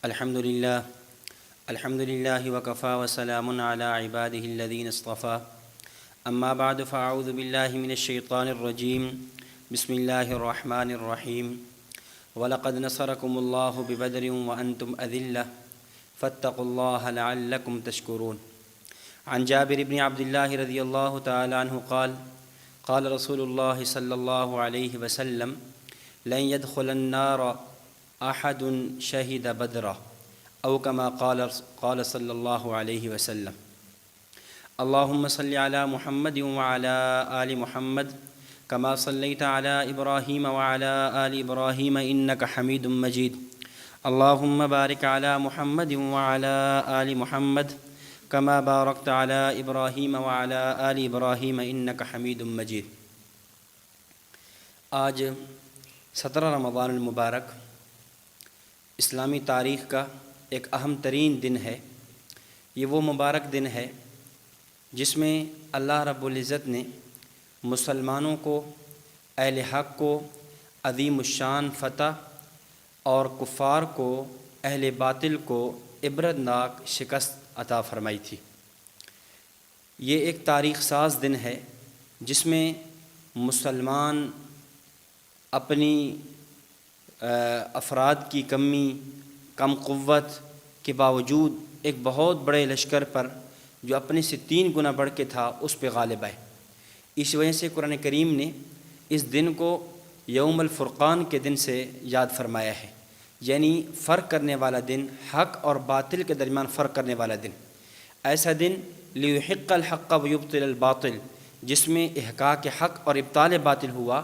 الحمد لله الحمد لله وكفى وسلام على عباده الذين اصطفى أما بعد فأعوذ بالله من الشيطان الرجيم بسم الله الرحمن الرحيم ولقد نصركم الله ببدر وأنتم أذلة فاتقوا الله لعلكم تشكرون. عن جابر بن عبد الله رضي الله تعالى عنه قال قال رسول الله صلى الله عليه وسلم لن يدخل النار أحد شهد بدرا أو كما قال صلى الله عليه وسلم. اللهم صل على محمد وعلى آل محمد كما صليت على إبراهيم وعلى آل إبراهيم إنك حميد مجيد. اللهم بارك على محمد وعلى آل محمد كما باركت على إبراهيم وعلى آل إبراهيم إنك حميد مجيد. آج 17 رمضان المبارک اسلامی تاریخ کا ایک اہم ترین دن ہے. یہ وہ مبارک دن ہے جس میں اللہ رب العزت نے مسلمانوں کو، اہل حق کو عظیم الشان فتح اور کفار کو، اہل باطل کو عبرتناک شکست عطا فرمائی تھی. یہ ایک تاریخ ساز دن ہے جس میں مسلمان اپنی افراد کی کم قوت کے باوجود ایک بہت بڑے لشکر پر جو اپنے سے 3 گنا بڑھ کے تھا اس پہ غالب آئے. اس وجہ سے قرآن کریم نے اس دن کو یوم الفرقان کے دن سے یاد فرمایا ہے، یعنی فرق کرنے والا دن، حق اور باطل کے درمیان فرق کرنے والا دن. ایسا دن لیحق الحق ویبطل الباطل، جس میں احقاق حق اور ابطال باطل ہوا.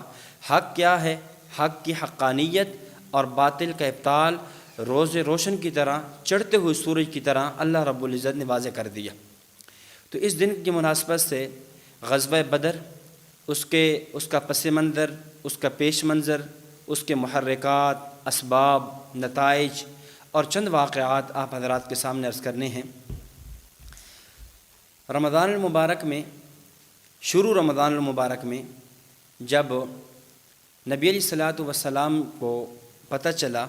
حق کیا ہے؟ حق کی حقانیت اور باطل کا ابطال روز روشن کی طرح، چڑھتے ہوئے سورج کی طرح اللہ رب العزت نے واضح کر دیا. تو اس دن کی مناسبت سے غزوہ بدر، اس کا پس منظر، اس کا پیش منظر، اس کے محرکات، اسباب، نتائج اور چند واقعات آپ حضرات کے سامنے عرض کرنے ہیں. رمضان المبارک میں، شروع رمضان المبارک میں جب نبی علیہ الصلاۃ والسلام کو پتہ چلا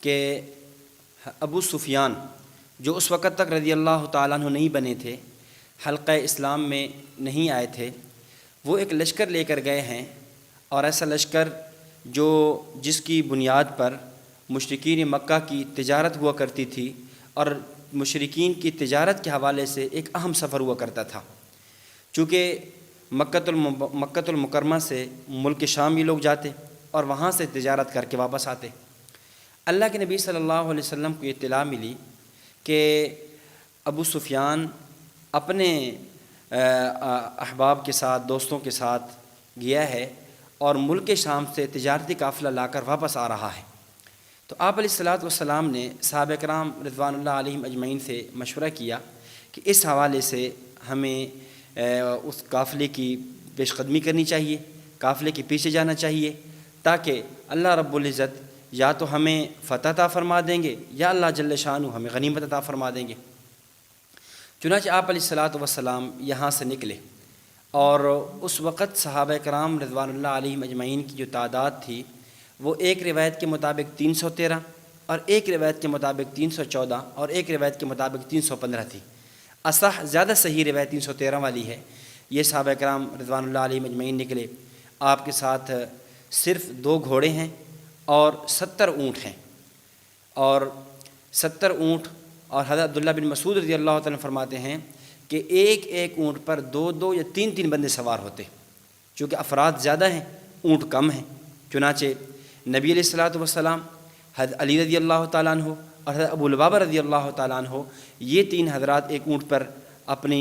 کہ ابو سفیان، جو اس وقت تک رضی اللہ تعالیٰ عنہ نہیں بنے تھے، حلقہ اسلام میں نہیں آئے تھے، وہ ایک لشکر لے کر گئے ہیں. اور ایسا لشکر جس کی بنیاد پر مشرکین مکہ کی تجارت ہوا کرتی تھی، اور مشرکین کی تجارت کے حوالے سے ایک اہم سفر ہوا کرتا تھا. چونکہ مکہ المکرمہ سے ملک شام یہ لوگ جاتے اور وہاں سے تجارت کر کے واپس آتے. اللہ کے نبی صلی اللہ علیہ وسلم کو اطلاع ملی کہ ابو سفیان اپنے احباب کے ساتھ، دوستوں کے ساتھ گیا ہے اور ملک شام سے تجارتی قافلہ لا کر واپس آ رہا ہے. تو آپ علیہ الصلاۃ والسلام نے صحابہ کرام رضوان اللہ علیہم اجمعین سے مشورہ کیا کہ اس حوالے سے ہمیں اس قافلے کی پیش قدمی کرنی چاہیے، قافلے کے پیچھے جانا چاہیے، تاکہ اللہ رب العزت یا تو ہمیں فتح عطا فرما دیں گے یا اللہ جل شانہ ہمیں غنیمت عطا فرما دیں گے. چنانچہ آپ علیہ الصلاۃ والسلام یہاں سے نکلے، اور اس وقت صحابہ کرام رضوان اللہ علیہم اجمعین کی جو تعداد تھی وہ ایک روایت کے مطابق 313 اور ایک روایت کے مطابق 314 اور ایک روایت کے مطابق 315 تھی. زیادہ صحیح روایت 313 والی ہے. یہ صحابہ کرام رضوان اللہ علیہم اجمعین نکلے. آپ کے ساتھ صرف 2 گھوڑے ہیں اور 70 اونٹ ہیں، اور 70 اونٹ. اور حضرت عبداللہ بن مسعود رضی اللہ تعالیٰ فرماتے ہیں کہ ایک اونٹ پر 2 یا 3 بندے سوار ہوتے، چونکہ افراد زیادہ ہیں، اونٹ کم ہیں. چنانچہ نبی علیہ الصلاۃ والسلام، حضرت علی رضی اللہ تعالیٰ عنہ اور حضرت ابو لبابہ رضی اللہ تعالیٰ عنہ، یہ 3 حضرات ایک اونٹ پر اپنی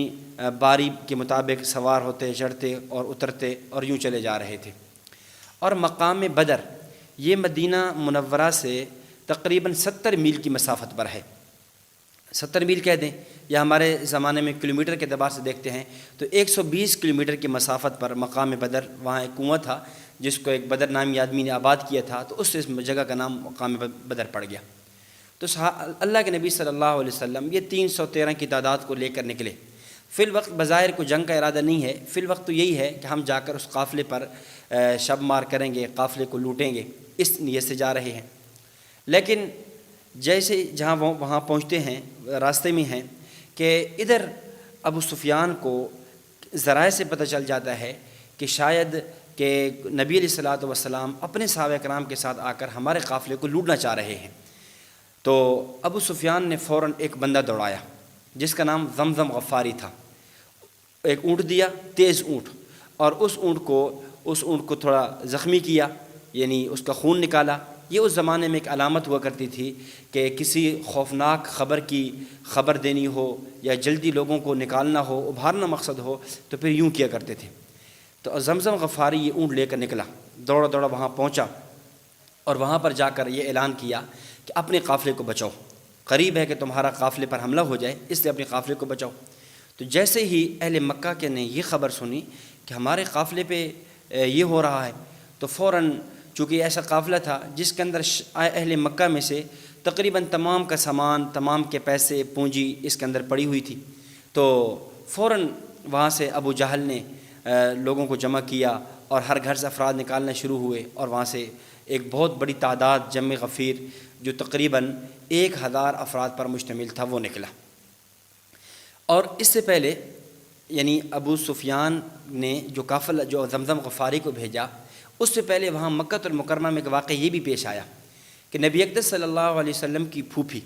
باری کے مطابق سوار ہوتے، چڑھتے اور اترتے اور یوں چلے جا رہے تھے. اور مقام بدر یہ مدینہ منورہ سے تقریباً 70 میل کی مسافت پر ہے. 70 میل کہہ دیں یا ہمارے زمانے میں کلومیٹر کے اعتبار سے دیکھتے ہیں تو 120 کلومیٹر کی مسافت پر مقام بدر، وہاں ایک کنواں تھا جس کو ایک بدر نامی آدمی نے آباد کیا تھا، تو اس جگہ کا نام مقام بدر پڑ گیا. تو اللہ کے نبی صلی اللہ علیہ وسلم یہ 313 کی تعداد کو لے کر نکلے. فی الوقت بظاہر کو جنگ کا ارادہ نہیں ہے، فی الوقت تو یہی ہے کہ ہم جا کر اس قافلے پر شب مار کریں گے، قافلے کو لوٹیں گے، اس نیت سے جا رہے ہیں. لیکن جیسے جہاں وہاں پہنچتے ہیں راستے میں ہیں کہ ادھر ابو سفیان کو ذرائع سے پتہ چل جاتا ہے کہ شاید کہ نبی علیہ الصلوۃ والسلام اپنے صحابہ کرام کے ساتھ آ کر ہمارے قافلے کو لوٹنا چاہ رہے ہیں۔ تو ابو سفیان نے فوراً ایک بندہ دوڑایا جس کا نام زمزم غفاری تھا، ایک اونٹ دیا، تیز اونٹ، اور اس اونٹ کو تھوڑا زخمی کیا، یعنی اس کا خون نکالا۔ یہ اس زمانے میں ایک علامت ہوا کرتی تھی کہ کسی خوفناک خبر کی خبر دینی ہو یا جلدی لوگوں کو نکالنا ہو، ابھارنا مقصد ہو، تو پھر یوں کیا کرتے تھے۔ تو زمزم غفاری یہ اونٹ لے کر نکلا، دوڑا دوڑا وہاں پہنچا اور وہاں پر جا کر یہ اعلان کیا کہ اپنے قافلے کو بچاؤ، قریب ہے کہ تمہارا قافلے پر حملہ ہو جائے، اس لیے اپنے قافلے کو بچاؤ۔ تو جیسے ہی اہل مکہ کے نے یہ خبر سنی کہ ہمارے قافلے پہ یہ ہو رہا ہے، تو فوراً چونکہ ایسا قافلہ تھا جس کے اندر اہل مکہ میں سے تقریباً تمام کا سامان، تمام کے پیسے پونجی اس کے اندر پڑی ہوئی تھی، تو فوراً وہاں سے ابو جہل نے لوگوں کو جمع کیا اور ہر گھر سے افراد نکالنا شروع ہوئے، اور وہاں سے ایک بہت بڑی تعداد جمع غفیر جو تقریباً 1000 افراد پر مشتمل تھا وہ نکلا۔ اور اس سے پہلے یعنی ابو سفیان نے جو قافلہ جو زمزم غفاری کو بھیجا، اس سے پہلے وہاں مکہ المکرمہ میں ایک واقعہ یہ بھی پیش آیا کہ نبی اقدس صلی اللہ علیہ وسلم کی پھوپھی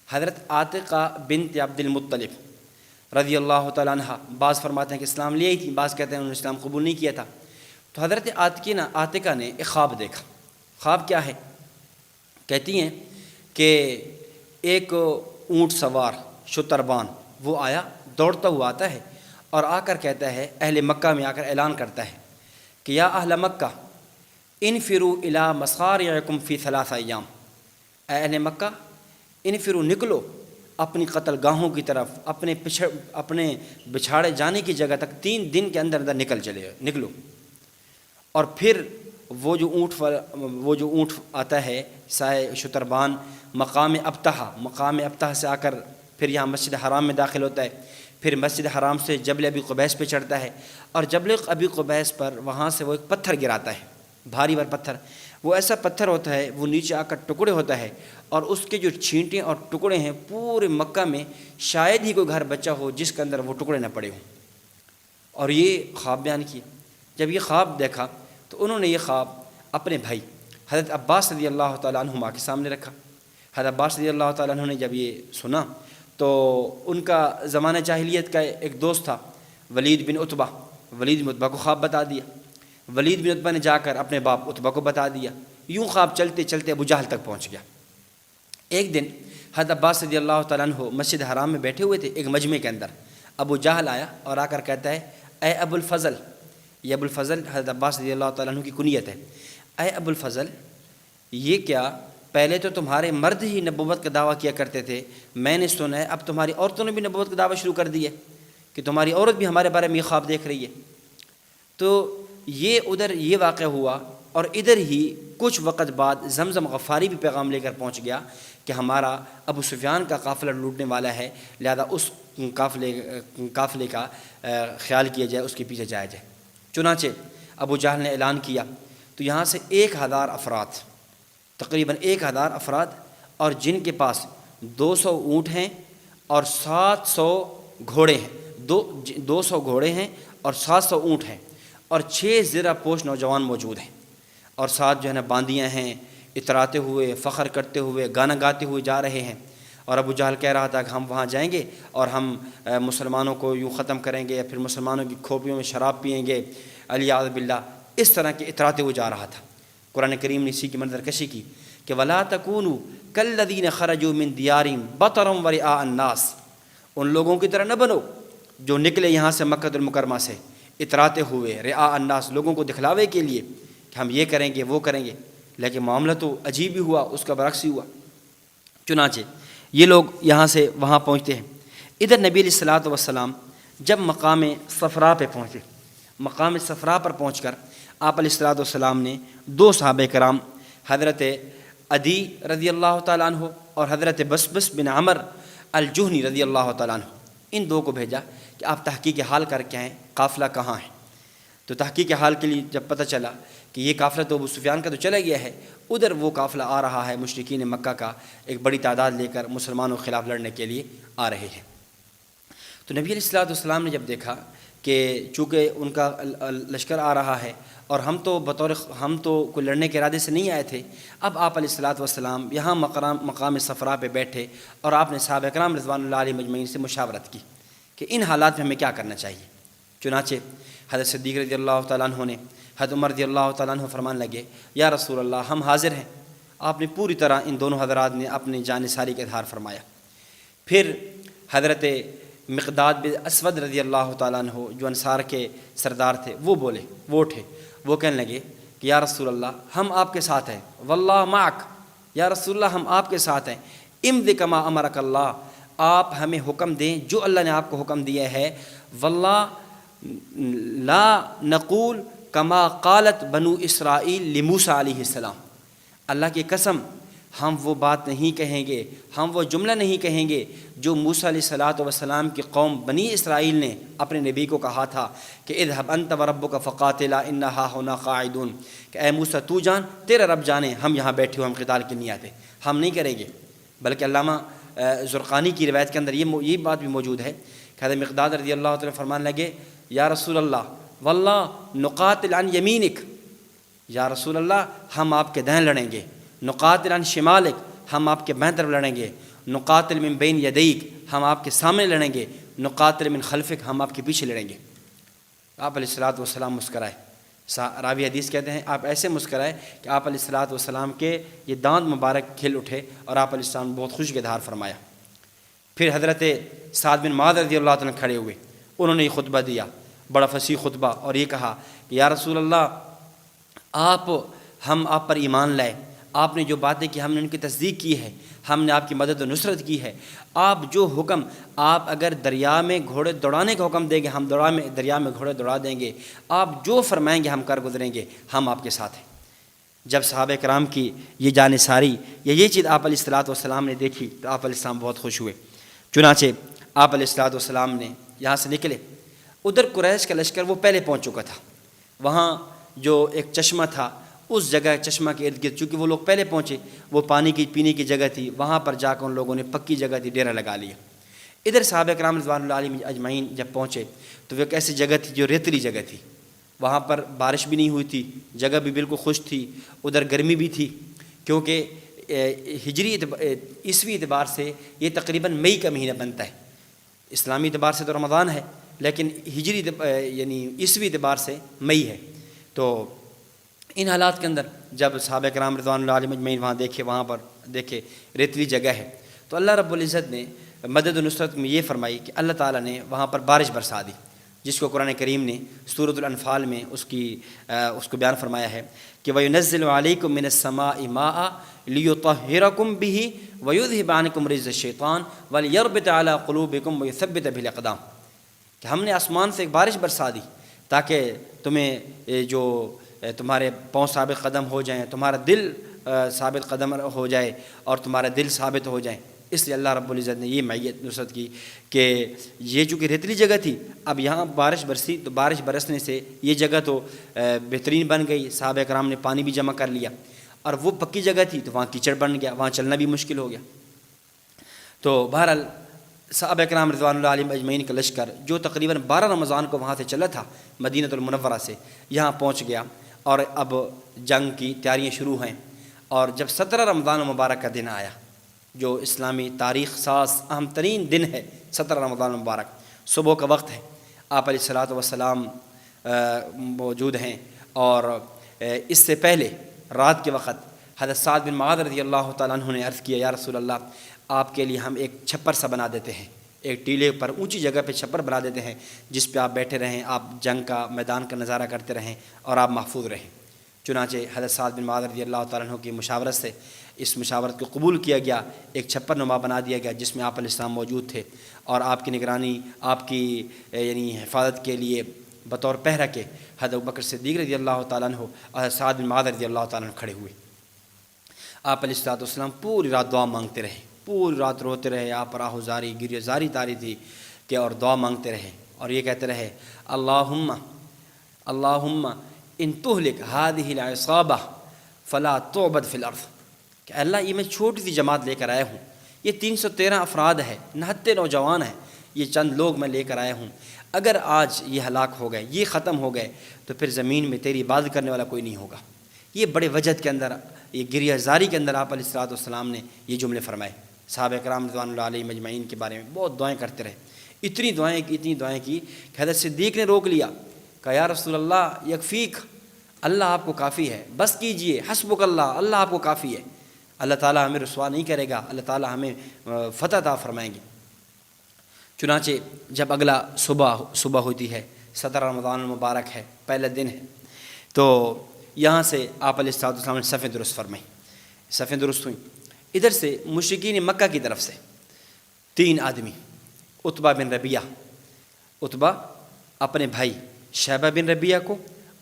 حضرت عاتقہ بنت عبد المطلب رضی اللہ تعالیٰ عنہ، بعض فرماتے ہیں کہ اسلام لے آئی تھی، بعض کہتے ہیں انہوں نے اسلام قبول نہیں کیا تھا۔ تو حضرت عاتقہ نے ایک خواب دیکھا۔ خواب کیا ہے؟ کہتی ہیں کہ ایک اونٹ سوار شتربان وہ آیا، دوڑتا ہوا آتا ہے اور آ کر کہتا ہے، اہل مکہ میں آ کر اعلان کرتا ہے کہ یا اہل مکہ انفروا الی مصارعکم فی 3 ایام، اے اہل مکہ انفروا نکلو اپنی قتل گاہوں کی طرف، اپنے بچھاڑے جانے کی جگہ تک 3 دن کے اندر نکلو۔ اور پھر وہ جو اونٹ آتا ہے سائے شتربان مقام ابتہ سے آ کر پھر یہاں مسجد حرام میں داخل ہوتا ہے، پھر مسجد حرام سے جبل ابی قبیس پہ چڑھتا ہے، اور جبل ابی قبیس پر وہاں سے وہ ایک پتھر گراتا ہے، بھاری بھر پتھر، وہ ایسا پتھر ہوتا ہے وہ نیچے آ کر ٹکڑے ہوتا ہے، اور اس کے جو چھینٹیں اور ٹکڑے ہیں پورے مکہ میں شاید ہی کوئی گھر بچہ ہو جس کے اندر وہ ٹکڑے نہ پڑے ہوں۔ اور یہ خواب بیان کیا۔ جب یہ خواب دیکھا تو انہوں نے یہ خواب اپنے بھائی حضرت عباس رضی اللہ تعالیٰ عنہما کے سامنے رکھا۔ حضرت عباس رضی اللہ تعالیٰ عنہ نے جب یہ سنا تو ان کا زمانہ جاہلیت کا ایک دوست تھا ولید بن عتبہ کو خواب بتا دیا۔ ولید بن عتبہ نے جا کر اپنے باپ عتبہ کو بتا دیا۔ یوں خواب چلتے چلتے ابو جہل تک پہنچ گیا۔ ایک دن حضرت عباس رضی اللہ تعالیٰ عنہ مسجد حرام میں بیٹھے ہوئے تھے، ایک مجمع کے اندر ابو جہل آیا اور آ کر کہتا ہے، اے ابو الفضل، یہ ابو الفضل حضرت عباس رضی اللہ تعالیٰ عنہ کی کنیت ہے، اے ابو الفضل یہ کیا، پہلے تو تمہارے مرد ہی نبوت کا دعویٰ کیا کرتے تھے، میں نے سنا ہے اب تمہاری عورتوں نے بھی نبوت کا دعویٰ شروع کر دی ہے کہ تمہاری عورت بھی ہمارے بارے میں یہ خواب دیکھ رہی ہے۔ تو یہ ادھر یہ واقعہ ہوا، اور ادھر ہی کچھ وقت بعد زمزم غفاری بھی پیغام لے کر پہنچ گیا کہ ہمارا ابو سفیان کا قافلہ لوٹنے والا ہے، لہذا اس قافلے کا خیال کیا جائے، اس کے پیچھے جایا جائے۔ چنانچہ ابو جہل نے اعلان کیا تو یہاں سے 1000 افراد، تقریباً 1000 افراد، اور جن کے پاس 200 اونٹ ہیں اور 700 گھوڑے ہیں، 200 گھوڑے ہیں اور 700 اونٹ ہیں، اور 6 زرہ پوش نوجوان موجود ہیں، اور ساتھ جو ہے نا باندیاں ہیں، اتراتے ہوئے فخر کرتے ہوئے گانا گاتے ہوئے جا رہے ہیں۔ اور ابو جہل کہہ رہا تھا کہ ہم وہاں جائیں گے اور ہم مسلمانوں کو یوں ختم کریں گے، یا پھر مسلمانوں کی کھوپڑیوں میں شراب پئیں گے، علیاذ باللہ، اس طرح کے اتراتے ہوئے جا رہا تھا۔ قرآن کریم نے اسی کی منظر کشی کی کہ وَلَا تَكُونُوا كَالَّذِينَ خَرَجُوا مِن دِيَارِهِمْ بَطَرًا وَرِئَاءَ النَّاسِ، ان لوگوں کی طرح نہ بنو جو نکلے یہاں سے مکہ المکرمہ سے اتراتے ہوئے رعاء الناس، لوگوں کو دکھلاوے کے لیے کہ ہم یہ کریں گے وہ کریں گے، لیکن معاملہ تو عجیب ہی ہوا، اس کا برعکس ہی ہوا۔ چنانچہ یہ لوگ یہاں سے وہاں پہنچتے ہیں۔ ادھر نبی علیہ الصلوۃ والسلام جب مقام صفرا پہ پہنچے، مقام صفرا پر پہنچ کر آپ علیہ الصلوۃ والسلام نے 2 صحابہ کرام حضرت عدی رضی اللہ تعالیٰ عنہ اور حضرت بسبس بن عمر الجہنی رضی اللہ تعالیٰ عنہ، ان 2 کو بھیجا کہ آپ تحقیق حال کر کے آئیں، قافلہ کہاں ہے۔ تو تحقیق حال کے لیے جب پتہ چلا کہ یہ قافلہ تو ابو سفیان کا تو چلا گیا ہے، ادھر وہ قافلہ آ رہا ہے مشرکین مکہ کا، ایک بڑی تعداد لے کر مسلمانوں کے خلاف لڑنے کے لیے آ رہے ہیں۔ تو نبی علیہ الصلوۃ والسلام نے جب دیکھا کہ چونکہ ان کا لشکر آ رہا ہے اور ہم تو کوئی لڑنے کے ارادے سے نہیں آئے تھے، اب آپ علیہ الصلوۃ والسلام یہاں مقام صفرا پہ بیٹھے اور آپ نے صحابہ کرام رضوان اللہ علیہم اجمعین سے مشاورت کی کہ ان حالات میں ہمیں کیا کرنا چاہیے۔ چنانچہ حضرت صدیق رضی اللہ تعالیٰ عنہ نے، حضرت عمر رضی اللہ تعالیٰ عنہ فرمان لگے، یا رسول اللہ ہم حاضر ہیں۔ آپ نے پوری طرح ان دونوں حضرات نے اپنی جان ساری کا اظہار فرمایا۔ پھر حضرت مقداد بن اسود رضی اللہ تعالیٰ عنہ جو انصار کے سردار تھے وہ اٹھے، وہ کہنے لگے کہ یا رسول اللہ ہم آپ کے ساتھ ہیں، واللہ معک، یا رسول اللہ ہم آپ کے ساتھ ہیں، امض کما امرک اللہ، آپ ہمیں حکم دیں جو اللہ نے آپ کو حکم دیا ہے، واللہ لا نقول کما قالت بنو اسرائیل لموسیٰ علیہ السلام، اللہ کی قسم ہم وہ بات نہیں کہیں گے، ہم وہ جملہ نہیں کہیں گے جو موسیٰ علیہ الصلوۃ والسلام کی قوم بنی اسرائیل نے اپنے نبی کو کہا تھا کہ اذهب انت وربک فقاتلا انا ہاہنا قاعدون، کہ اے موسیٰ تو جان تیرا رب جانے، ہم یہاں بیٹھے ہو، ہم قتال کے نہیں آتے، ہم نہیں کریں گے۔ بلکہ علامہ زرقانی کی روایت کے اندر یہ بات بھی موجود ہے کہ حضرت مقداد رضی اللہ تعالیٰ فرمان لگے، یا رسول اللہ واللہ نقاتل عن یمینک، یا رسول اللہ ہم آپ کے دائیں لڑیں گے، نقاتل عن شمالک، ہم آپ کے بائیں طرف لڑیں گے، نقاتل من بین یدیک، ہم آپ کے سامنے لڑیں گے، نقاتل من خلفک، ہم آپ کے پیچھے لڑیں گے۔ آپ علیہ الصلوۃ والسلام مسکرائے، راوی حدیث کہتے ہیں آپ ایسے مسکرائے کہ آپ علیہ الصلوۃ والسلام کے یہ دانت مبارک کھل اٹھے اور آپ علیہ السلام بہت خوش کا اظہار فرمایا۔ پھر حضرت سعد بن معاذ رضی اللہ عنہ کھڑے ہوئے، انہوں نے یہ خطبہ دیا، بڑا فصیح خطبہ، اور یہ کہا کہ یا رسول اللہ ہم آپ پر ایمان لائے، آپ نے جو باتیں کی ہم نے ان کی تصدیق کی ہے، ہم نے آپ کی مدد و نصرت کی ہے، آپ جو حکم، آپ اگر دریا میں گھوڑے دوڑانے کا حکم دیں گے ہم دریا میں گھوڑے دوڑا دیں گے، آپ جو فرمائیں گے ہم کر گزریں گے، ہم آپ کے ساتھ ہیں۔ جب صحابہ کرام کی یہ جانثاری یا یہ چیز آپ علیہ الصلوۃ والسلام نے دیکھی تو آپ علیہ السلام بہت خوش ہوئے۔ چنانچہ آپ علیہ الصلوۃ والسلام نے یہاں سے نکلے، ادھر قریش کا لشکر وہ پہلے پہنچ چکا تھا، وہاں جو ایک چشمہ تھا اس جگہ چشمہ کے ارد گرد، چونکہ وہ لوگ پہلے پہنچے، وہ پانی کی پینے کی جگہ تھی، وہاں پر جا کر ان لوگوں نے پکی جگہ تھی ڈیرا لگا لیا۔ ادھر صحابہ کرام رضوان اللہ علیہم اجمعین جب پہنچے تو وہ ایک ایسی جگہ تھی جو ریتلی جگہ تھی، وہاں پر بارش بھی نہیں ہوئی تھی، جگہ بھی بالکل خشک تھی، ادھر گرمی بھی تھی، کیونکہ ہجری عیسوی اعتبار سے یہ تقریباً مئی کا مہینہ بنتا ہے، اسلامی اعتبار سے تو رمضان ہے لیکن ہجری یعنی عیسوی اعتبار سے مئی ہے۔ تو ان حالات کے اندر جب صحابہ کرام رضوان اللہ علیہم اجمعین وہاں پر دیکھے ریتلی جگہ ہے، تو اللہ رب العزت نے مدد و نصرت میں یہ فرمائی کہ اللہ تعالیٰ نے وہاں پر بارش برسا دی، جس کو قرآن کریم نے سورۃ الانفال میں اس کو بیان فرمایا ہے کہ وَيُنَزِّلُ عَلَيْكُم مِّنَ السَّمَاءِ مَاءً لِيُطَهِّرَكُم بِهِ وَيُذْهِبَ عَنكُم رِجْزَ الشَّيْطَانِ وَلْيَرْبِطَ عَلَىٰ قُلُوبِكُم وَيُثَبِّتَ بِهِ الْأَقْدَامَ، کہ ہم نے آسمان سے ایک بارش برسا دی تاکہ تمہیں جو تمہارے پاؤں ثابت قدم ہو جائیں، تمہارا دل ثابت قدم ہو جائے اور تمہارا دل ثابت ہو جائیں۔ اس لیے اللہ رب العزت نے یہ معیت نصرت کی کہ یہ چونکہ ریتلی جگہ تھی، اب یہاں بارش برسی تو بارش برسنے سے یہ جگہ تو بہترین بن گئی، صحابہ کرام نے پانی بھی جمع کر لیا، اور وہ پکی جگہ تھی تو وہاں کیچڑ بن گیا، وہاں چلنا بھی مشکل ہو گیا۔ تو بہرحال صحابہ کرام رضوان اللہ علیہم اجمعین کا لشکر جو تقریباً 12 رمضان کو وہاں سے چلا تھا مدینہ المنورہ سے، یہاں پہنچ گیا، اور اب جنگ کی تیاریاں شروع ہیں۔ اور جب 17 رمضان مبارک کا دن آیا، جو اسلامی تاریخ ساز اہم ترین دن ہے، 17 رمضان مبارک، صبح کا وقت ہے، آپ علیہ الصلوۃ والسلام موجود ہیں، اور اس سے پہلے رات کے وقت حضرت سعد بن معاذ رضی اللہ تعالیٰ عنہ نے عرض کیا، یا رسول اللہ آپ کے لیے ہم ایک چھپر سا بنا دیتے ہیں، ایک ٹیلے پر اونچی جگہ پہ چھپر بنا دیتے ہیں جس پہ آپ بیٹھے رہیں، آپ جنگ کا میدان کا نظارہ کرتے رہیں اور آپ محفوظ رہیں۔ چنانچہ حضرت سعد بن معاذ رضی اللہ تعالیٰ عنہ کی مشاورت سے اس مشاورت کو قبول کیا گیا، ایک چھپر نما بنا دیا گیا جس میں آپ علیہ السلام موجود تھے، اور آپ کی نگرانی، آپ کی یعنی حفاظت کے لیے بطور پہرہ کے حضرت ابوبکر صدیق رضی اللہ تعالیٰ عنہ اور حضرت سعد بن معاذ رضی اللہ تعالیٰ عنہ کھڑے ہوئے۔ آپ علیہ السلام پوری رات دعا مانگتے رہے، پوری رات روتے رہے، آپ راہ زاری گریہ زاری تاری تھی کہ اور دعا مانگتے رہے، اور یہ کہتے رہے اللہم اللہم ان تہلک ہادہ العصابہ فلا تعبد فی الارض، کہ اللہ یہ میں چھوٹی سی جماعت لے کر آیا ہوں، یہ 313 افراد ہے، نہتے نوجوان ہیں، یہ چند لوگ میں لے کر آیا ہوں، اگر آج یہ ہلاک ہو گئے، یہ ختم ہو گئے، تو پھر زمین میں تیری عبادت کرنے والا کوئی نہیں ہوگا۔ یہ بڑے وجد کے اندر، یہ گریہ زاری کے اندر آپ علیہ الصلوۃ والسلام نے یہ جملے فرمائے۔ صحابہ کرام رضوان اللہ علیہم اجمعین کے بارے میں بہت دعائیں کرتے رہے، اتنی دعائیں کی کہ حضرت صدیق نے روک لیا، کہا یا رسول اللہ یکفیک، اللہ آپ کو کافی ہے، بس کیجئے، حسبک اللہ، اللہ آپ کو کافی ہے، اللہ تعالیٰ ہمیں رسوا نہیں کرے گا، اللہ تعالیٰ ہمیں فتح عطا فرمائیں گے۔ چنانچہ جب اگلا صبح ہوتی ہے، 17 رمضان المبارک ہے، پہلا دن ہے، تو یہاں سے آپ علیہ الصلوۃ والسلام نے صفیں درست فرمائیں، صفیں درست ہوئیں۔ ادھر سے مشرکین مکہ کی طرف سے 3 آدمی، عتبہ بن ربیعہ، عتبہ اپنے بھائی شیبہ بن ربیعہ کو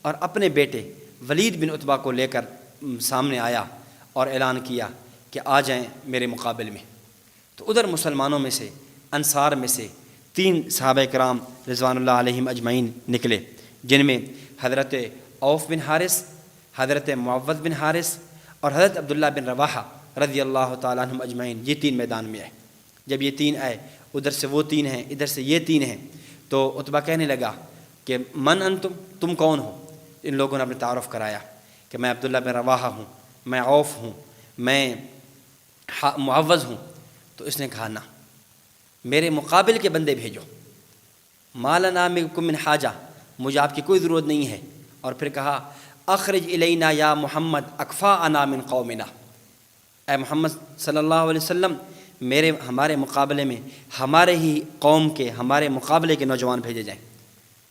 اور اپنے بیٹے ولید بن عتبہ کو لے کر سامنے آیا اور اعلان کیا کہ آ جائیں میرے مقابل میں۔ تو ادھر مسلمانوں میں سے، انصار میں سے 3 صحابہ کرام رضوان اللہ علیہم اجمعین نکلے، جن میں حضرت عوف بن حارث، حضرت معوذ بن حارث اور حضرت عبداللہ بن رواحہ رضی اللہ تعالیٰ عنہم اجمعین، یہ 3 میدان میں آئے۔ جب یہ 3 آئے، ادھر سے وہ 3 ہیں، ادھر سے یہ 3 ہیں، تو عتبہ کہنے لگا کہ من انتم، تم کون ہو؟ ان لوگوں نے اپنے تعارف کرایا کہ میں عبداللہ بن رواحہ ہوں، میں عوف ہوں، میں معوذ ہوں۔ تو اس نے کہا نہ، میرے مقابل کے بندے بھیجو، ما لنا منکم من حاجہ، مجھے آپ کی کوئی ضرورت نہیں ہے۔ اور پھر کہا اخرج الینا یا محمد اکفاءنا من قومنا، اے محمد صلی اللہ علیہ وسلم ہمارے مقابلے میں ہمارے ہی قوم کے، ہمارے مقابلے کے نوجوان بھیجے جائیں۔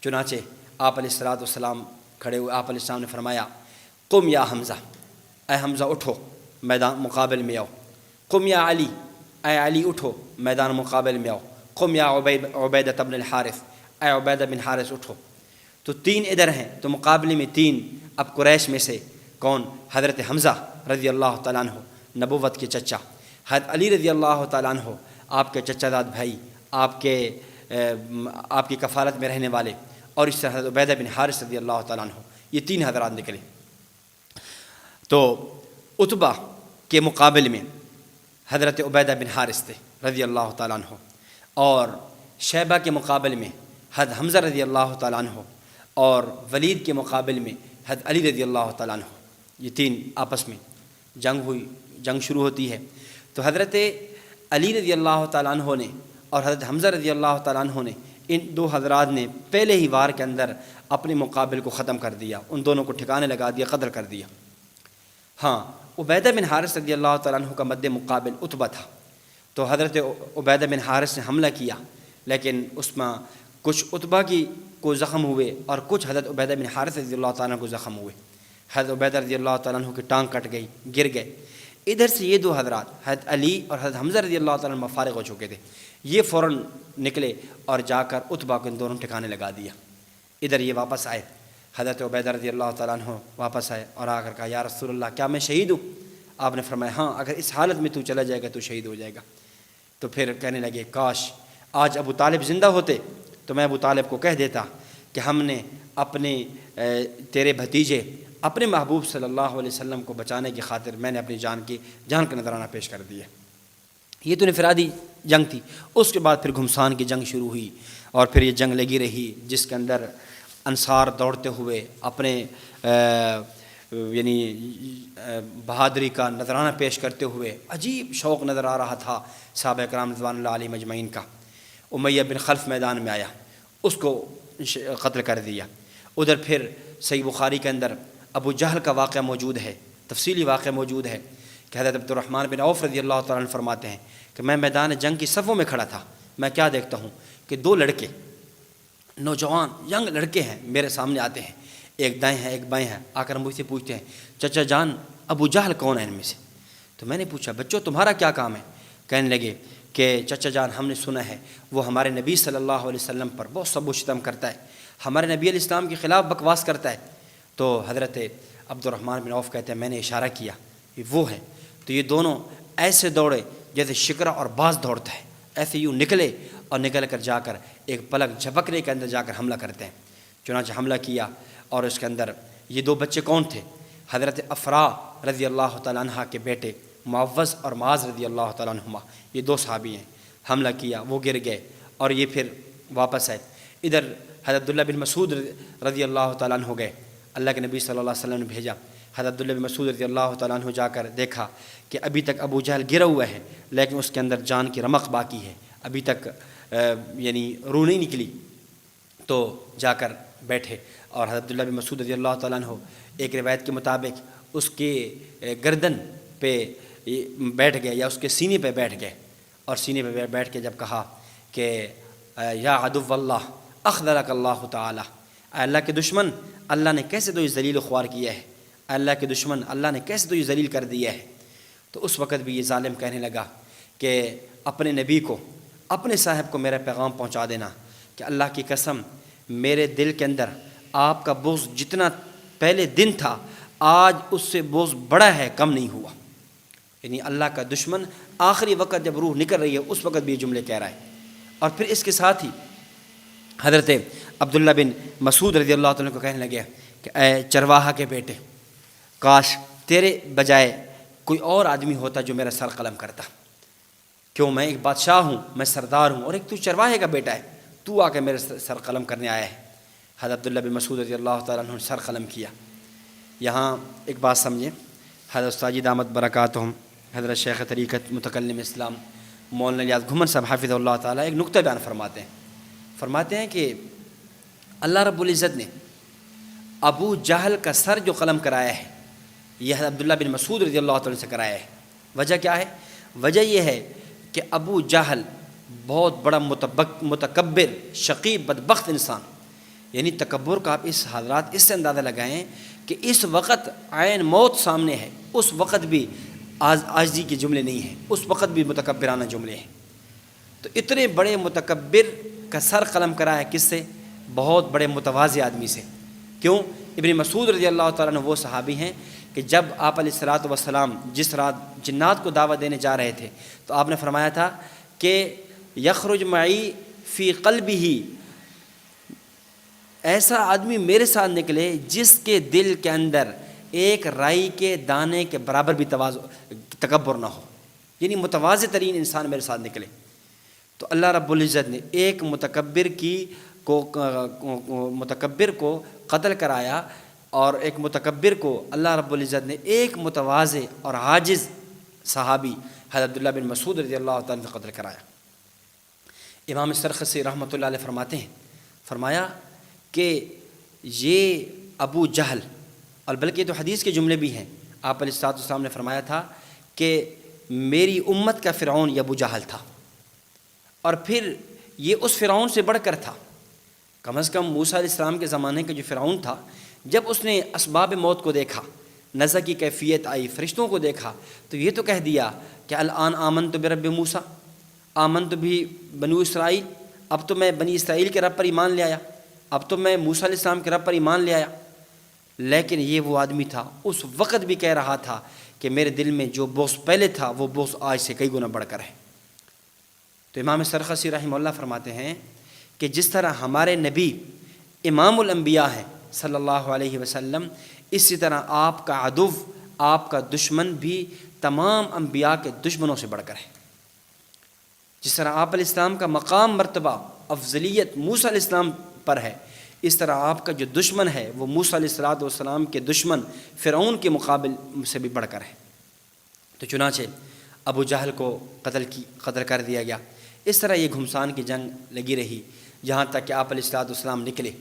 چنانچہ آپ علیہ الصلوۃ والسلام کھڑے ہوئے، آپ علیہ السلام نے فرمایا قم یا حمزہ، اے حمزہ اٹھو، میدان مقابل میں آؤ۔ قم یا علی، اے علی اٹھو، میدان مقابل میں آؤ۔ قم یا عبیدہ بن الحارث، اے عبیدہ بن حارث اٹھو۔ تو 3 ادھر ہیں، تو مقابلے میں 3 اب قریش میں سے کون؟ حضرت حمزہ رضی اللہ تعالیٰ عنہ، نبوت کے چچا، حضرت علی رضی اللہ تعالیٰ عنہ، آپ کے چچا داد بھائی، آپ کی کفالت میں رہنے والے، اور اس طرح حضرت عبیدہ بن حارث رضی اللہ تعالیٰ عنہ، یہ 3 حضرات نکلے۔ تو عتبہ کے مقابل میں حضرت عبیدہ بن حارث تھے رضی اللہ تعالیٰ عنہ، اور شیبہ کے مقابل میں حضرت حمزہ رضی اللہ تعالیٰ عنہ، اور ولید کے مقابل میں حضرت علی رضی اللہ تعالیٰ عنہ۔ یہ 3 آپس میں جنگ ہوئی، جنگ شروع ہوتی ہے۔ تو حضرت علی رضی اللہ تعالیٰ عنہ نے اور حضرت حمزہ رضی اللہ تعالیٰ عنہ نے، ان 2 حضرات نے پہلے ہی وار کے اندر اپنے مقابل کو ختم کر دیا، ان دونوں کو ٹھکانے لگا دیا، قتل کر دیا۔ ہاں، عبیدہ بن حارث رضی اللہ تعالیٰ عنہ کا مد مقابل عتبہ تھا، تو حضرت عبیدہ بن حارث نے حملہ کیا، لیکن اس میں کچھ عتبہ کو زخم ہوئے اور کچھ حضرت عبیدہ بن حارث رضی اللہ تعالیٰ عنہ کو زخم ہوئے۔ حضرت عبیدہ رضی اللہ تعالیٰ عنہ کی ٹانگ کٹ گئی، گر گئے۔ ادھر سے یہ 2 حضرات حضرت علی اور حضرت حمزہ رضی اللہ تعالیٰ عنہ فارغ ہو چکے تھے، یہ فوراً نکلے اور جا کر عتبہ کو ان دونوں ٹھکانے لگا دیا۔ ادھر یہ واپس آئے، حضرت عبیدہ رضی اللہ تعالیٰ عنہ واپس آئے اور آ کر کہا یا رسول اللہ کیا میں شہید ہوں؟ آپ نے فرمایا ہاں، اگر اس حالت میں تو چلا جائے گا تو شہید ہو جائے گا۔ تو پھر کہنے لگے کاش آج ابو طالب زندہ ہوتے تو میں ابو طالب کو کہہ دیتا کہ ہم نے اپنے تیرے بھتیجے، اپنے محبوب صلی اللہ علیہ وسلم کو بچانے کی خاطر میں نے اپنی جان کا نذرانہ پیش کر دیا۔ یہ تو انفرادی جنگ تھی۔ اس کے بعد پھر گھمسان کی جنگ شروع ہوئی، اور پھر یہ جنگ لگی رہی، جس کے اندر انصار دوڑتے ہوئے اپنے یعنی بہادری کا نذرانہ پیش کرتے ہوئے، عجیب شوق نظر آ رہا تھا صحابہ کرام رضوان اللہ علیہم اجمعین کا۔ امیہ بن خلف میدان میں آیا، اس کو قتل کر دیا۔ ادھر پھر صحیح بخاری کے اندر ابو جہل کا واقعہ موجود ہے، تفصیلی واقعہ موجود ہے کہ حضرت عبد الرحمن بن عوف رضی اللہ تعالیٰ عنہ فرماتے ہیں کہ میں میدان جنگ کی صفوں میں کھڑا تھا، میں کیا دیکھتا ہوں کہ 2 لڑکے، نوجوان ینگ لڑکے ہیں، میرے سامنے آتے ہیں، ایک دائیں ہیں ایک بائیں ہیں، آ کر مجھ سے پوچھتے ہیں چچا جان ابو جہل کون ہے ان میں سے؟ تو میں نے پوچھا بچوں تمہارا کیا کام ہے؟ کہنے لگے کہ چچا جان ہم نے سنا ہے وہ ہمارے نبی صلی اللہ علیہ وسلم پر بہت سب و شتم کرتا ہے، ہمارے نبی علیہ السلام کے خلاف بکواس کرتا ہے۔ تو حضرت عبد الرحمن بن عوف کہتے ہیں میں نے اشارہ کیا یہ وہ ہے۔ تو یہ دونوں ایسے دوڑے جیسے شکرہ اور باز دوڑتا ہے، ایسے یوں نکلے اور نکل کر جا کر ایک پلک جھپکنے کے اندر جا کر حملہ کرتے ہیں۔ چنانچہ حملہ کیا اور اس کے اندر یہ دو بچے کون تھے؟ حضرت افرا رضی اللہ تعالیٰ عنہ کے بیٹے معوذ اور معاذ رضی اللہ تعالیٰ عنہما، یہ دو صحابی ہیں۔ حملہ کیا، وہ گر گئے اور یہ پھر واپس آئے۔ ادھر حضرت عبداللہ بن مسعود رضی اللہ تعالیٰ عنہ گئے، اللہ کے نبی صلی اللہ علیہ وسلم نے بھیجا۔ حضرت عبداللہ بن مسعود رضی اللہ تعالیٰ عنہ جا کر دیکھا کہ ابھی تک ابو جہل گرا ہوا ہے، لیکن اس کے اندر جان کی رمق باقی ہے، ابھی تک یعنی روح نہیں نکلی۔ تو جا کر بیٹھے اور حضرت عبداللہ بن مسعود رضی اللہ تعالیٰ عنہ ایک روایت کے مطابق اس کے گردن پہ بیٹھ گئے یا اس کے سینے پہ بیٹھ گئے، اور سینے پہ بیٹھ کے جب کہا کہ یا عدو اللہ اخذلک اللہ تعالی، اے اللہ کے دشمن، اللہ نے کیسے تو یہ ذلیل و خوار کیا ہے، اے اللہ کے دشمن، اللہ نے کیسے تو یہ ذلیل کر دیا ہے۔ تو اس وقت بھی یہ ظالم کہنے لگا کہ اپنے نبی کو، اپنے صاحب کو میرا پیغام پہنچا دینا کہ اللہ کی قسم میرے دل کے اندر آپ کا بغض جتنا پہلے دن تھا آج اس سے بغض بڑا ہے، کم نہیں ہوا۔ یعنی اللہ کا دشمن آخری وقت جب روح نکل رہی ہے اس وقت بھی یہ جملے کہہ رہا ہے۔ اور پھر اس کے ساتھ ہی حضرت عبداللہ بن مسعود رضی اللہ عنہ کو کہنے لگے کہ اے چرواہا کے بیٹے، کاش تیرے بجائے کوئی اور آدمی ہوتا جو میرا سر قلم کرتا، کیوں میں ایک بادشاہ ہوں، میں سردار ہوں، اور ایک تو چرواہے کا بیٹا ہے، تو آ کے میرے سر قلم کرنے آیا ہے۔ حضرت عبداللہ بن مسعود رضی اللہ تعالیٰ عنہ نے سر قلم کیا۔ یہاں ایک بات سمجھیں، حضرت ساجد دامت برکاتہم، حضرت شیخ طریقت متکلم اسلام مولانا الیاس گھمن صاحب حافظ اللہ تعالیٰ ایک نقطہ بیان فرماتے ہیں کہ اللہ رب العزت نے ابو جہل کا سر جو قلم کرایا ہے یہ حضرت عبداللہ بن مسعود رضی اللہ تعالیٰ سے کرایا ہے۔ وجہ کیا ہے؟ وجہ یہ ہے کہ ابو جہل بہت بڑا متکبر، شقی، بدبخت انسان، یعنی تکبر کا آپ اس حضرات اس سے اندازہ لگائیں کہ اس وقت عین موت سامنے ہے، اس وقت بھی عاجزی کے جملے نہیں ہیں، اس وقت بھی متکبرانہ جملے ہیں۔ تو اتنے بڑے متکبر کا سر قلم کرا ہے کس سے؟ بہت بڑے متواضع آدمی سے۔ کیوں؟ ابن مسعود رضی اللہ تعالیٰ عنہ وہ صحابی ہیں کہ جب آپ علیہ الصلوۃ والسلام جس رات جنات کو دعوت دینے جا رہے تھے تو آپ نے فرمایا تھا کہ یخرج معی فی قلبہ، ایسا آدمی میرے ساتھ نکلے جس کے دل کے اندر ایک رائی کے دانے کے برابر بھی تکبر نہ ہو، یعنی متواضع ترین انسان میرے ساتھ نکلے۔ تو اللہ رب العزت نے ایک متکبر کو قتل کرایا، اور ایک متکبر کو اللہ رب العزت نے ایک متواضع اور عاجز صحابی حضرت عبداللہ بن مسعود رضی اللہ تعالیٰ سے قتل کرایا۔ امام سرخسی رحمۃ اللہ علیہ فرماتے ہیں، فرمایا کہ یہ ابو جہل، اور بلکہ تو حدیث کے جملے بھی ہیں، آپ علیہ السلام نے فرمایا تھا کہ میری امت کا فرعون یہ ابو جہل تھا، اور پھر یہ اس فرعون سے بڑھ کر تھا۔ کم از کم موسیٰ علیہ السلام کے زمانے کا جو فرعون تھا، جب اس نے اسباب موت کو دیکھا، نزع کی کیفیت آئی، فرشتوں کو دیکھا، تو یہ تو کہہ دیا کہ الآن آمنت برب موسیٰ، آمنت بھی بنو اسرائیل، اب تو میں بنی اسرائیل کے رب پر ایمان لے آیا، اب تو میں موسیٰ علیہ السلام کے رب پر ایمان لے آیا۔ لیکن یہ وہ آدمی تھا اس وقت بھی کہہ رہا تھا کہ میرے دل میں جو بغض پہلے تھا وہ بغض آج سے کئی گنا بڑھ کر ہے۔ تو امام سرخسی رحمہ اللہ فرماتے ہیں کہ جس طرح ہمارے نبی امام الانبیاء ہیں صلی اللہ علیہ وسلم، اسی طرح آپ کا عدو، آپ کا دشمن بھی تمام انبیاء کے دشمنوں سے بڑھ کر ہے۔ جس طرح آپ علیہ السلام کا مقام، مرتبہ، افضلیت موسیٰ علیہ السلام پر ہے، اس طرح آپ کا جو دشمن ہے وہ موسیٰ علیہ السلام کے دشمن فرعون کے مقابل سے بھی بڑھ کر ہے۔ تو چنانچہ ابو جہل کو قتل کر دیا گیا۔ اس طرح یہ گھمسان کی جنگ لگی رہی جہاں تک کہ آپ علیہ السلام نکلے،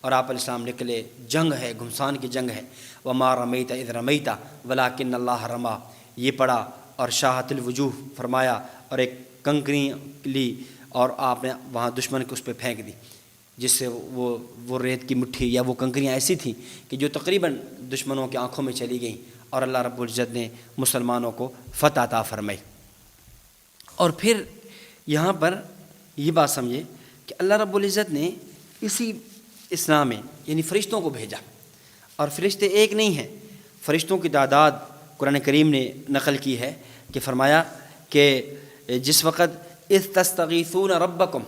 اور آپ علیہ السلام نکلے، جنگ ہے، گھمسان کی جنگ ہے۔ وما رمیت اذ رمیت ولکن اللہ رما، یہ پڑھا اور شاہت الوجوہ فرمایا، اور ایک کنکری لی اور آپ نے وہاں دشمن کو اس پہ پھینک دی، جس سے وہ ریت کی مٹھی یا وہ کنکریاں ایسی تھیں کہ جو تقریباً دشمنوں کی آنکھوں میں چلی گئیں، اور اللہ رب العزت نے مسلمانوں کو فتح عطا فرمائی۔ اور پھر یہاں پر یہ بات سمجھے کہ اللہ رب العزت نے اسی اسلام میں یعنی فرشتوں کو بھیجا، اور فرشتے ایک نہیں ہیں، فرشتوں کی تعداد قرآن کریم نے نقل کی ہے کہ فرمایا کہ جس وقت اذ تستغیثون ربکم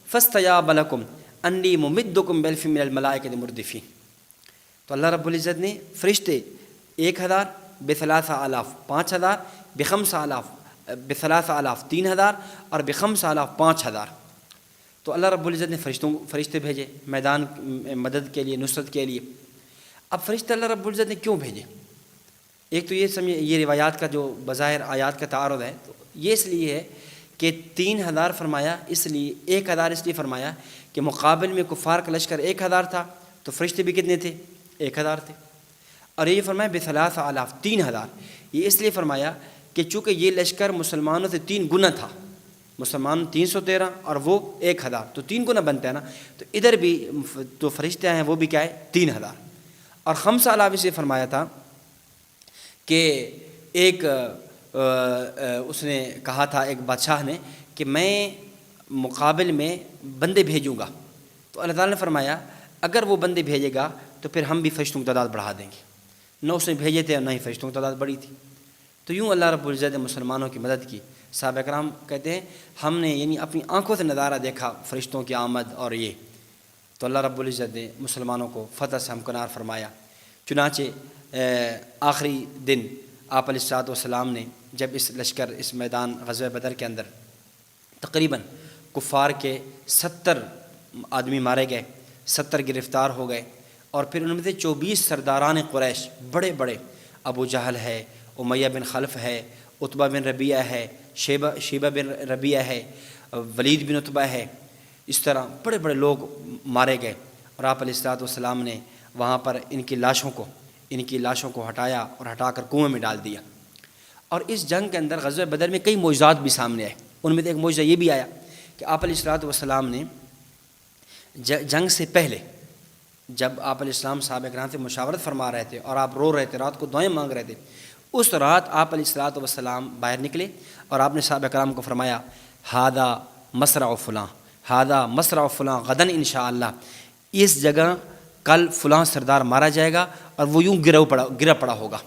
فاستجاب لکم انی ممدکم بالف من الملائکۃ مردفین، تو اللہ رب العزت نے فرشتے 1000 ب3,000 5,000 ب5,000 ب3,000 3,000 اور ب5,000 5,000. تو اللہ رب العزت نے فرشتے بھیجے میدان مدد کے لیے، نصرت کے لیے. اب فرشتے اللہ رب العزت نے کیوں بھیجے؟ ایک تو یہ سمجھے، یہ روایات کا جو بظاہر آیات کا تعارض ہے، تو یہ اس لیے ہے کہ 3,000 فرمایا، اس لیے 1,000 اس لیے فرمایا کہ مقابل میں کفار کا لشکر 1,000 تھا، تو فرشتے بھی کتنے تھے؟ 1,000 تھے. اور یہ فرمایا ب3,000 3,000، یہ اس لیے فرمایا کہ چونکہ یہ لشکر مسلمانوں سے 3 گنا تھا، مسلمان 313 اور وہ 1,000، تو 3 گنا بنتا ہے نا. تو ادھر بھی تو فرشتے ہیں وہ بھی کیا ہے؟ 3,000. اور 5,000 اس لیے فرمایا تھا کہ ایک اس نے کہا تھا، ایک بادشاہ نے، کہ میں مقابل میں بندے بھیجوں گا. تو اللہ تعالیٰ نے فرمایا اگر وہ بندے بھیجے گا تو پھر ہم بھی فرشتوں کی تعداد بڑھا دیں گے. نہ اس نے بھیجے تھے اور نہ ہی فرشتوں کی تعداد بڑھی تھی. تو یوں اللہ رب العزت نے مسلمانوں کی مدد کی. صحابہ کرام کہتے ہیں ہم نے یعنی اپنی آنکھوں سے نظارہ دیکھا فرشتوں کی آمد اور یہ. تو اللہ رب العزت نے مسلمانوں کو فتح سے ہمکنار فرمایا. چنانچہ آخری دن آپ علیہ الصلوۃ والسلام نے جب اس لشکر، اس میدان غزوہ بدر کے اندر تقریباً کفار کے 70 آدمی مارے گئے، 70 گرفتار ہو گئے، اور پھر ان میں سے 24 سرداران قریش بڑے بڑے، ابو جہل ہے، امیہ بن خلف ہے، عتبہ بن ربیعہ ہے، شیبہ بن ربیعہ ہے، ولید بن عتبہ ہے، اس طرح بڑے بڑے لوگ مارے گئے. اور آپ علیہ الصلوۃ والسلام نے وہاں پر ان کی لاشوں کو ہٹایا اور ہٹا کر کنویں میں ڈال دیا. اور اس جنگ کے اندر غزوہ بدر میں کئی معجزات بھی سامنے آئے. ان میں سے ایک معجزہ یہ بھی آیا کہ آپ علیہ الصلوۃ والسلام نے جنگ سے پہلے جب آپ علیہ السلام صحابہ کرام سے مشاورت فرما رہے تھے اور آپ رو رہے تھے، رات کو دعائیں مانگ رہے تھے، اس رات آپ علیہ الصلوۃ والسلام باہر نکلے اور آپ نے صحابہ کرام کو فرمایا ہذا مصرع فلاں، ہذا مصرع فلاں غدن انشاءاللہ، اس جگہ کل فلاں سردار مارا جائے گا اور وہ یوں گرا پڑا ہوگا.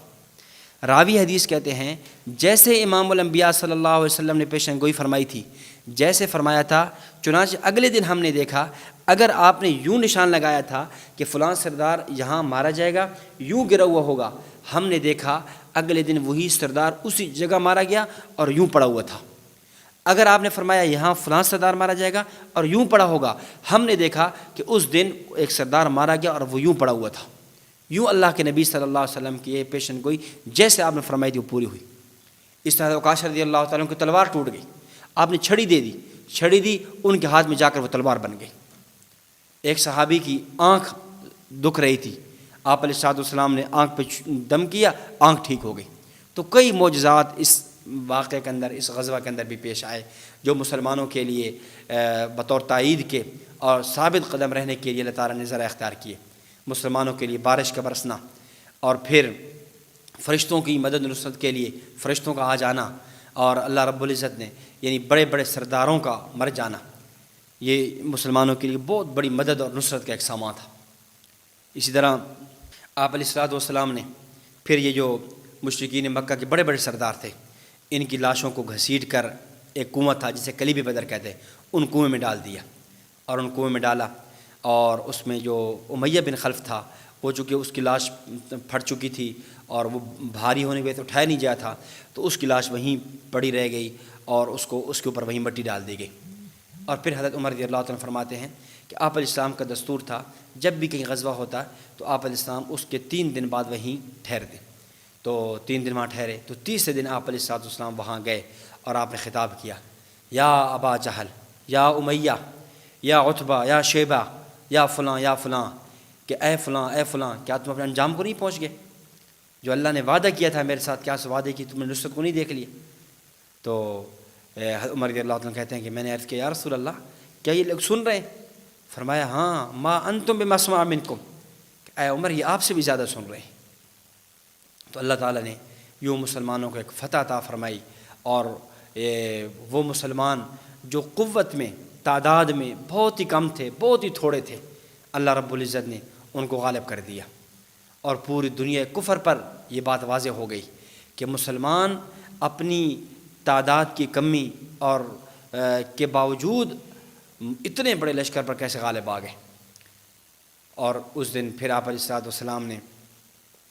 راوی حدیث کہتے ہیں جیسے امام الانبیاء صلی اللہ علیہ وسلم نے پیشن گوئی فرمائی تھی، جیسے فرمایا تھا، چنانچہ اگلے دن ہم نے دیکھا اگر آپ نے یوں نشان لگایا تھا کہ فلاں سردار یہاں مارا جائے گا، یوں گرا ہوا ہوگا، ہم نے دیکھا اگلے دن وہی سردار اسی جگہ مارا گیا اور یوں پڑا ہوا تھا. اگر آپ نے فرمایا یہاں فلاں سردار مارا جائے گا اور یوں پڑا ہوگا، ہم نے دیکھا کہ اس دن ایک سردار مارا گیا اور وہ یوں پڑا ہوا تھا. یوں اللہ کے نبی صلی اللہ علیہ وسلم کی یہ پیشن گوئی جیسے آپ نے فرمائی تھی وہ پوری ہوئی. اس طرح عکاشہ رضی اللہ تعالیٰ کی تلوار ٹوٹ گئی، آپ نے چھڑی دی، ان کے ہاتھ میں جا کر وہ تلوار بن گئی. ایک صحابی کی آنکھ دکھ رہی تھی، آپ علیہ الصلوۃ والسلام نے آنکھ پہ دم کیا، آنکھ ٹھیک ہو گئی. تو کئی معجزات اس واقعے کے اندر، اس غزوہ کے اندر بھی پیش آئے جو مسلمانوں کے لیے بطور تائید کے اور ثابت قدم رہنے کے لیے اللہ تعالیٰ نے ذرا اختیار کیے. مسلمانوں کے لیے بارش کا برسنا، اور پھر فرشتوں کی مدد نصرت کے لیے فرشتوں کا آ جانا، اور اللہ رب العزت نے یعنی بڑے بڑے سرداروں کا مر جانا، یہ مسلمانوں کے لیے بہت بڑی مدد اور نصرت کا ایک سامان تھا. اسی طرح آپ علیہ الصلوۃ والسلام نے پھر یہ جو مشرکین مکہ کے بڑے بڑے سردار تھے، ان کی لاشوں کو گھسیٹ کر ایک کنواں تھا جسے کلیب بدر کہتے ہیں، ان کنویں میں ڈال دیا. اور ان کنویں میں ڈالا، اور اس میں جو امیہ بن خلف تھا وہ چونکہ اس کی لاش پھٹ چکی تھی اور وہ بھاری ہونے کی وجہ سے اٹھایا نہیں گیا تھا، تو اس کی لاش وہیں پڑی رہ گئی اور اس کے اوپر وہیں مٹی ڈال دی گئی. اور پھر حضرت عمر رضی اللہ عنہ فرماتے ہیں کہ آپ علیہ السلام کا دستور تھا جب بھی کہیں غزوہ ہوتا تو آپ علیہ السلام اس کے 3 دن بعد وہیں ٹھہرتے. تو 3 دن وہاں ٹھہرے، تو تیسرے دن آپ علیہ السلام وہاں گئے اور آپ نے خطاب کیا، یا ابا جہل، یا امیہ، یا عتبہ، یا شیبہ، یا فلاں، کہ اے فلاں، کیا تم اپنے انجام کو نہیں پہنچ گئے؟ جو اللہ نے وعدہ کیا تھا میرے ساتھ، کیا اس وعدے کی تم نے نصرت کو نہیں دیکھ لیا؟ تو عمر رضی اللہ عنہ کہتے ہیں کہ میں نے عرض کیا یا رسول اللہ کیا یہ لوگ سن رہے ہیں؟ فرمایا ہاں، ما انتم بمسمع منکم، اے عمر یہ آپ سے بھی زیادہ سن رہے ہیں. تو اللہ تعالیٰ نے یوں مسلمانوں کو ایک فتح عطا فرمائی، اور وہ مسلمان جو قوت میں، تعداد میں بہت ہی کم تھے، بہت ہی تھوڑے تھے، اللہ رب العزت نے ان کو غالب کر دیا. اور پوری دنیا کفر پر یہ بات واضح ہو گئی کہ مسلمان اپنی تعداد کی کمی اور کے باوجود اتنے بڑے لشکر پر کیسے غالب آ گئے. اور اس دن پھر آپ علیہ الصلوۃ والسلام نے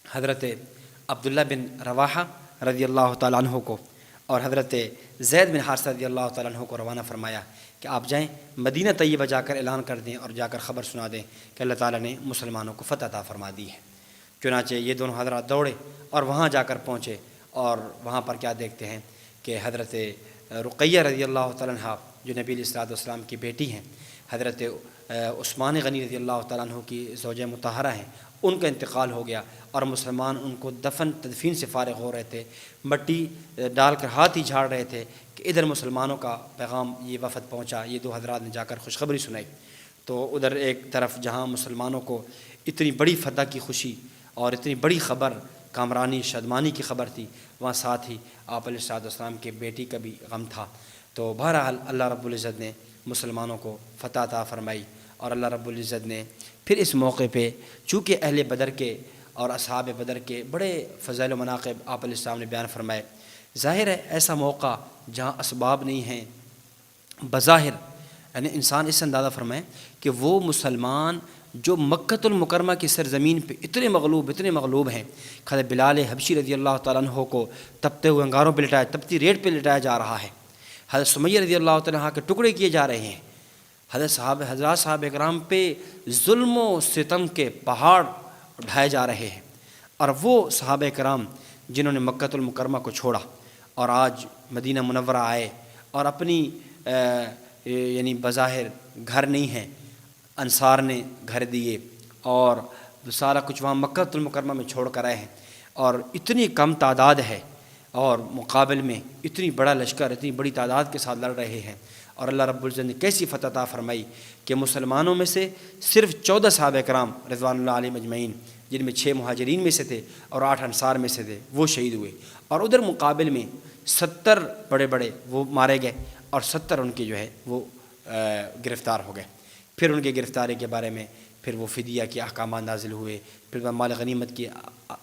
حضرت عبداللہ بن رواحہ رضی اللہ تعالیٰ عنہ کو اور حضرت زید بن حارثہ رضی اللہ تعالیٰ عنہ کو روانہ فرمایا کہ آپ جائیں مدینہ طیبہ جا کر اعلان کر دیں اور جا کر خبر سنا دیں کہ اللہ تعالیٰ نے مسلمانوں کو فتح عطا فرما دی ہے۔ چنانچہ یہ دونوں حضرات دوڑے اور وہاں جا کر پہنچے، اور وہاں پر کیا دیکھتے ہیں کہ حضرت رقیہ رضی اللہ تعالیٰ عنہ جو نبی علیہ الصلوۃ والسلام کی بیٹی ہیں، حضرت عثمان غنی رضی اللہ تعالیٰ عنہ کی زوجہ مطہرہ ہیں، ان کا انتقال ہو گیا، اور مسلمان ان کو دفن تدفین سے فارغ ہو رہے تھے، مٹی ڈال کر ہاتھ ہی جھاڑ رہے تھے کہ ادھر مسلمانوں کا پیغام یہ وفد پہنچا، یہ دو حضرات نے جا کر خوشخبری سنائی۔ تو ادھر ایک طرف جہاں مسلمانوں کو اتنی بڑی فتح کی خوشی اور اتنی بڑی خبر، کامرانی شادمانی کی خبر تھی، وہاں ساتھ ہی آپ علیہ الصلوۃ والسلام کے بیٹی کا بھی غم تھا۔ تو بہرحال اللہ رب العزت نے مسلمانوں کو فتح عطا فرمائی، اور اللہ رب العزت نے پھر اس موقع پہ چونکہ اہل بدر کے اور اصحاب بدر کے بڑے فضائل و مناقب آپ علیہ السلام نے بیان فرمائے۔ ظاہر ہے ایسا موقع جہاں اسباب نہیں ہیں، بظاہر یعنی انسان اس سے اندازہ فرمائے کہ وہ مسلمان جو مکۃ المکرمہ کی سرزمین پہ اتنے مغلوب ہیں، خالد بلال حبشی رضی اللہ تعالیٰ عنہ کو تپتے ہوئے انگاروں پہ لٹایا، تپتی ریت پہ لٹایا جا رہا ہے، حضرت سمیہ رضی اللہ تعالیٰ عنہ کے ٹکڑے کیے جا رہے ہیں، حضرات صحابہ کرام پہ ظلم و ستم کے پہاڑ اٹھائے جا رہے ہیں، اور وہ صحابہ کرام جنہوں نے مکۃ المکرمہ کو چھوڑا اور آج مدینہ منورہ آئے، اور اپنی یعنی بظاہر گھر نہیں ہیں، انصار نے گھر دیے اور سارا کچھ وہاں مکۃ المکرمہ میں چھوڑ کر آئے ہیں، اور اتنی کم تعداد ہے اور مقابل میں اتنی بڑا لشکر اتنی بڑی تعداد کے ساتھ لڑ رہے ہیں، اور اللہ رب العزت نے کیسی فتح عطا فرمائی کہ مسلمانوں میں سے صرف 14 صحابہ کرام رضوان اللہ علیہم اجمعین، جن میں 6 مہاجرین میں سے تھے اور 8 انصار میں سے تھے، وہ شہید ہوئے، اور ادھر مقابل میں 70 بڑے وہ مارے گئے، اور 70 ان کے جو ہے وہ گرفتار ہو گئے۔ پھر ان کی گرفتاری کے بارے میں پھر وہ فدیہ کے احکامات نازل ہوئے، پھر مال غنیمت کی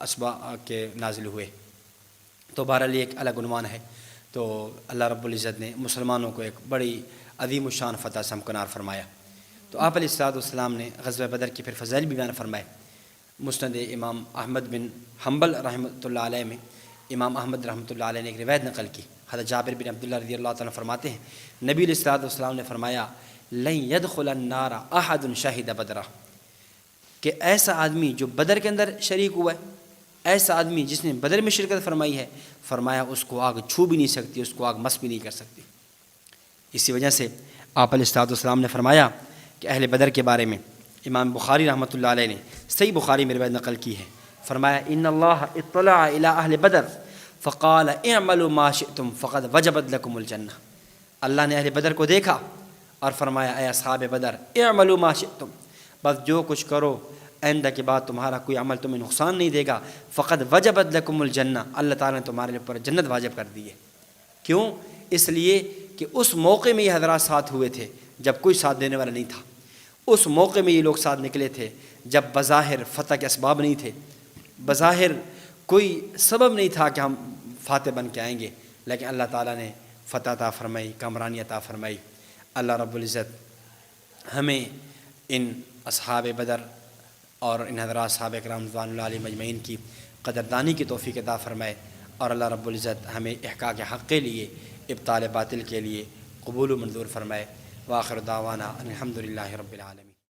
اسباب کے نازل ہوئے۔ تو بہرحال یہ ایک الگ عنوان ہے۔ تو اللہ رب العزت نے مسلمانوں کو ایک بڑی عظیم الشان فتح سے ہمکنار فرمایا۔ تو آپ علیہ الصلوۃ والسلام نے غزوہ بدر کی پھر فضائل بھی بیان فرمائے۔ مسند امام احمد بن حنبل رحمۃ اللہ علیہ میں امام احمد رحمۃ اللہ علیہ نے ایک روایت نقل کی، حضرت جابر بن عبداللہ رضی اللہ تعالیٰ فرماتے ہیں نبی علیہ الصلوۃ والسلام نے فرمایا لن يدخل النار احد شہد بدرہ، کہ ایسا آدمی جو بدر کے اندر شریک ہوا ہے، ایسا آدمی جس نے بدر میں شرکت فرمائی ہے، فرمایا اس کو آگ چھو بھی نہیں سکتی، اس کو آگ مس بھی نہیں کر سکتی۔ اسی وجہ سے آپ علیہ الصلوۃ والسلام نے فرمایا کہ اہل بدر کے بارے میں امام بخاری رحمۃ اللہ علیہ نے صحیح بخاری میں روایت نقل کی ہے، فرمایا ان اللہ اطلع الی اہل بدر فقال اعملوا ما شئتم فقد وجبت لکم الجنہ، اللہ نے اہل بدر کو دیکھا اور فرمایا اے اصحاب بدر اعملوا ما شئتم، بس جو کچھ کرو آئندہ کے بعد تمہارا کوئی عمل تمہیں نقصان نہیں دے گا، فقد وجبت لکم الجنہ، اللہ تعالیٰ نے تمہارے اوپر جنت واجب کر دی ہے۔ کیوں؟ اس لیے کہ اس موقع میں یہ حضرات ساتھ ہوئے تھے جب کوئی ساتھ دینے والا نہیں تھا، اس موقع میں یہ لوگ ساتھ نکلے تھے جب بظاہر فتح کے اسباب نہیں تھے، بظاہر کوئی سبب نہیں تھا کہ ہم فاتح بن کے آئیں گے، لیکن اللہ تعالیٰ نے فتح عطا فرمائی، کامرانی عطا فرمائی۔ اللہ رب العزت ہمیں ان اصحاب بدر اور ان حضرات صحابہ کرام رضوان اللہ علیہم اجمعین کی قدردانی کی توفیق عطا فرمائے، اور اللہ رب العزت ہمیں احقاق حق کے لیے، ابطال باطل کے لیے قبول و منظور فرمائے۔ وآخر دعوانا ان الحمد للہ رب العالمین۔